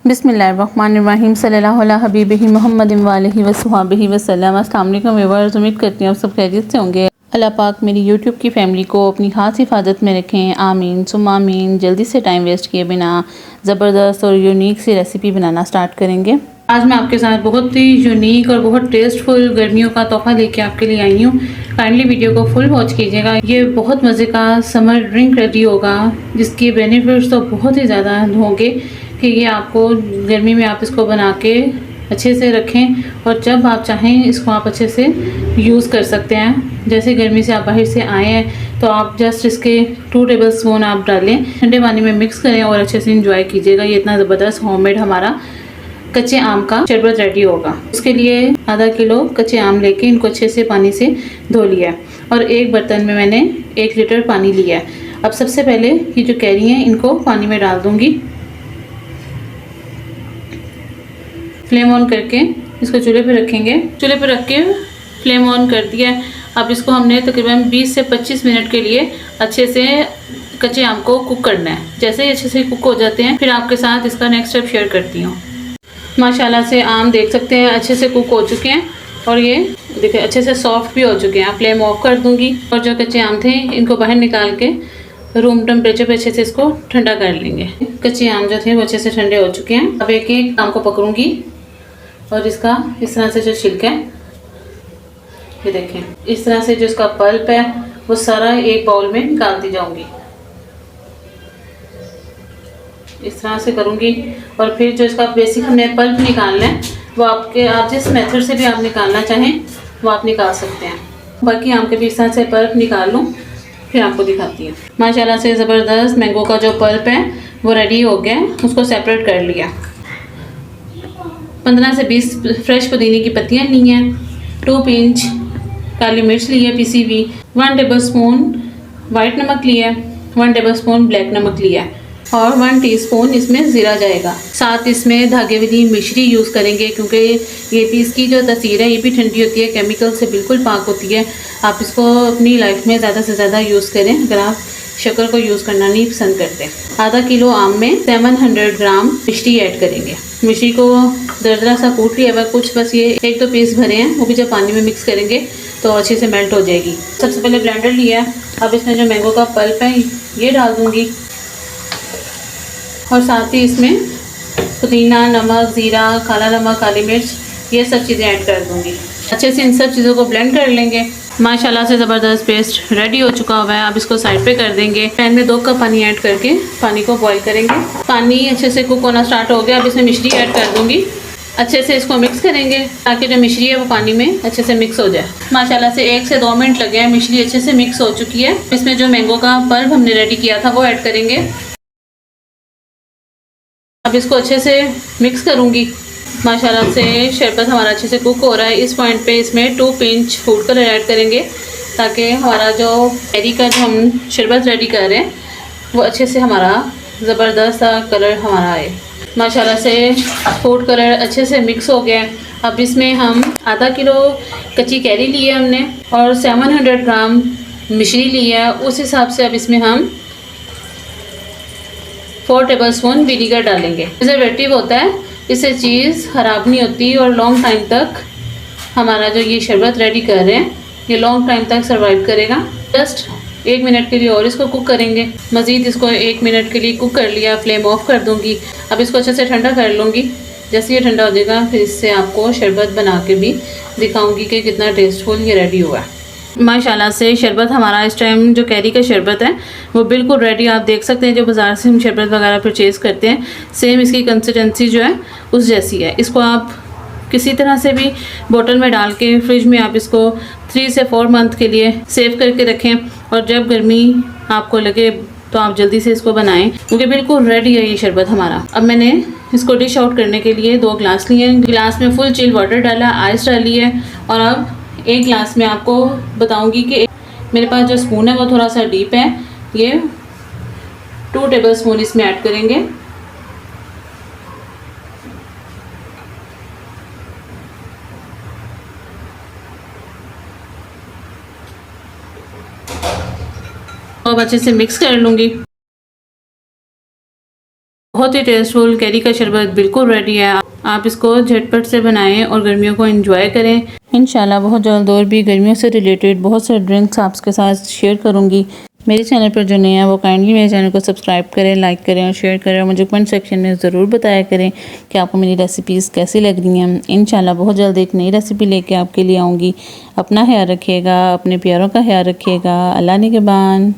बिस्मिल्लाहिर्रहमानिर्रहीम सल्लल्लाहु अला हबीबिही मुहम्मदिन व आलिहि व सहाबिही वसल्लम। अस्सलाम वालेकुम व्यूअर्स, उम्मीद करती हूँ आप सब खैरियत से होंगे। अल्लाह पाक मेरी यूट्यूब की फैमिली को अपनी खास हिफाजत में रखें, आमीन सुम्मा आमीन। जल्दी से टाइम वेस्ट किए बिना ज़बरदस्त और यूनिक सी रेसिपी बनाना स्टार्ट करेंगे। आज मैं आपके साथ बहुत ही यूनिक और बहुत टेस्टफुल गर्मियों का तोहफा लेके आपके लिए आई हूँ। काइंडली वीडियो को फुल वॉच कीजिएगा। ये बहुत मज़े का समर ड्रिंक रेडी होगा, जिसके बेनिफिट्स तो बहुत ही ज़्यादा होंगे कि ये आपको गर्मी में आप इसको बना के अच्छे से रखें और जब आप चाहें इसको आप अच्छे से यूज़ कर सकते हैं। जैसे गर्मी से आप बाहर से आए हैं तो आप जस्ट इसके 2 टेबलस्पून आप डालें, ठंडे पानी में मिक्स करें और अच्छे से इंजॉय कीजिएगा। ये इतना ज़बरदस्त होममेड हमारा कच्चे आम का शरबत रेडी होगा। उसके लिए आधा किलो कच्चे आम लेके इनको अच्छे से पानी से धो लिया है और एक बर्तन में मैंने 1 लीटर पानी लिया है। अब सबसे पहले ये जो कैरी हैं इनको पानी में डाल दूँगी। फ्लेम ऑन करके इसको चूल्हे पे रखेंगे। चूल्हे पे रख के फ्लेम ऑन कर दिया है। अब इसको हमने तकरीबन 20 से 25 मिनट के लिए अच्छे से कच्चे आम को कुक करना है। जैसे ही अच्छे से कुक हो जाते हैं फिर आपके साथ इसका नेक्स्ट स्टेप शेयर करती हूँ। माशाल्लाह से आम देख सकते हैं अच्छे से कुक हो चुके हैं और ये देखिए अच्छे से सॉफ्ट भी हो चुके हैं। फ्लेम ऑफ कर दूँगी और जो कच्चे आम थे इनको बाहर निकाल के रूम टेम्परेचर पे अच्छे से इसको ठंडा कर लेंगे। कच्चे आम जो थे वो अच्छे से ठंडे हो चुके हैं। अब एक एक आम को पकड़ूंगी और इसका इस तरह से जो छिलका है ये देखें, इस तरह से जो इसका पल्प है वो सारा एक बाउल में निकालती जाऊंगी। इस तरह से करूंगी और फिर जो इसका बेसिक हमने पल्प निकालना है वो आप जिस मेथड से भी आप निकालना चाहें वो आप निकाल सकते हैं। बाकी आम के भी इस तरह से पल्प निकाल लूँ फिर आपको दिखाती हूँ। माशाल्लाह से ज़बरदस्त मैंगो का जो पल्प है वो रेडी हो गया है। उसको सेपरेट कर लिया। 15 से 20 फ्रेश पुदीने की पत्तियाँ ली हैं, 2 पिंच काली मिर्च ली है पीसी हुई, 1 टेबलस्पून वाइट नमक लिया है, 1 टेबलस्पून ब्लैक नमक लिया है और 1 टीस्पून इसमें ज़ीरा जाएगा। साथ इसमें धागे वाली मिश्री यूज़ करेंगे क्योंकि ये भी इसकी जो तासीर है ये भी ठंडी होती है, केमिकल से बिल्कुल पाक होती है। आप इसको अपनी लाइफ में ज़्यादा से ज़्यादा यूज़ करें अगर आप शक्कर को यूज़ करना नहीं पसंद करते। आधा किलो आम में 700 ग्राम मिश्री ऐड करेंगे। मिश्री को दरदरा सा कूट लिया हुआ, कुछ बस ये 1-2 पीस भरे हैं, वो भी जब पानी में मिक्स करेंगे तो अच्छे से मेल्ट हो जाएगी। सबसे पहले ब्लेंडर लिया है। अब इसमें जो मैंगो का पल्प है ये डाल दूँगी और साथ ही इसमें पुदीना, नमक, ज़ीरा, काला नमक, काली मिर्च ये सब चीज़ें ऐड कर दूँगी। अच्छे से इन सब चीज़ों को ब्लेंड कर लेंगे। माशाल्लाह से ज़बरदस्त पेस्ट रेडी हो चुका हुआ है। अब इसको साइड पे कर देंगे। पैन में 2 कप पानी ऐड करके पानी को बॉईल करेंगे। पानी अच्छे से कुक होना स्टार्ट हो गया। अब इसमें मिश्री ऐड कर दूँगी। अच्छे से इसको मिक्स करेंगे ताकि जो मिश्री है वो पानी में अच्छे से मिक्स हो जाए। माशाल्लाह से 1 से 2 मिनट लगे हैं। मिश्री अच्छे से मिक्स हो चुकी है। इसमें जो मैंगो का पल्प हमने रेडी किया था वो ऐड करेंगे। अब इसको अच्छे से मिक्स करूँगी। माशाल्लाह से शरबत हमारा अच्छे से कुक हो रहा है। इस पॉइंट पे इसमें 2 पिंच फूड कलर ऐड करेंगे ताकि हमारा जो कैरी का जो हम शरबत रेडी कर रहे हैं वो अच्छे से हमारा ज़बरदस्त सा कलर हमारा आए। माशाल्लाह से फूड कलर अच्छे से मिक्स हो गया है। अब इसमें हम आधा किलो कच्ची कैरी ली है हमने और 700 ग्राम मिश्री ली है। उस हिसाब से अब इसमें हम 4 टेबलस्पून विनीगर डालेंगे। प्रिजर्वेटिव होता है, इससे चीज़ ख़राब नहीं होती और लॉन्ग टाइम तक हमारा जो ये शरबत रेडी कर रहे हैं ये लॉन्ग टाइम तक सर्वाइव करेगा। जस्ट 1 मिनट के लिए और इसको कुक करेंगे। मज़ीद इसको 1 मिनट के लिए कुक कर लिया। फ्लेम ऑफ कर दूँगी। अब इसको अच्छे से ठंडा कर लूँगी। जैसे ये ठंडा हो जाएगा फिर इससे आपको शरबत बना के भी दिखाऊँगी कि कितना टेस्टफुल ये रेडी हुआ है। माशाल्लाह से शरबत हमारा इस टाइम जो कैरी का शरबत है वो बिल्कुल रेडी। आप देख सकते हैं जो बाज़ार से हम शरबत वगैरह परचेज़ करते हैं सेम इसकी कंसिस्टेंसी जो है उस जैसी है। इसको आप किसी तरह से भी बोतल में डाल के फ्रिज में आप इसको 3 से 4 मंथ के लिए सेव करके रखें और जब गर्मी आपको लगे तो आप जल्दी से इसको बनाएं क्योंकि बिल्कुल रेडी है ये शरबत हमारा। अब मैंने इसको डिश आउट करने के लिए 2 ग्लास लिए हैं। गिलास में फुल चिल वाटर डाला, आइस डाली है और अब 1 ग्लास में आपको बताऊंगी कि मेरे पास जो स्पून है वो थोड़ा सा डीप है। ये 2 टेबलस्पून इसमें ऐड करेंगे। अब अच्छे से मिक्स कर लूँगी। बहुत ही टेस्टफुल कैरी का शरबत बिल्कुल रेडी है। आप इसको झटपट से बनाएं और गर्मियों को एंजॉय करें। इंशाल्लाह बहुत जल्द और भी गर्मियों से रिलेटेड बहुत से ड्रिंक्स आपके साथ शेयर करूंगी। मेरे चैनल पर जो नए हैं वो काइंडली मेरे चैनल को सब्सक्राइब करें, लाइक करें और शेयर करें और मुझे कमेंट सेक्शन में ज़रूर बताया करें कि आपको मेरी रेसिपीज़ कैसी लग रही हैं। इंशाल्लाह बहुत जल्द एक नई रेसिपी लेके आपके लिए आऊँगी। अपना ख्याल रखिएगा, अपने प्यारों का ख्याल रखिएगा। अल्लाह निगहबान।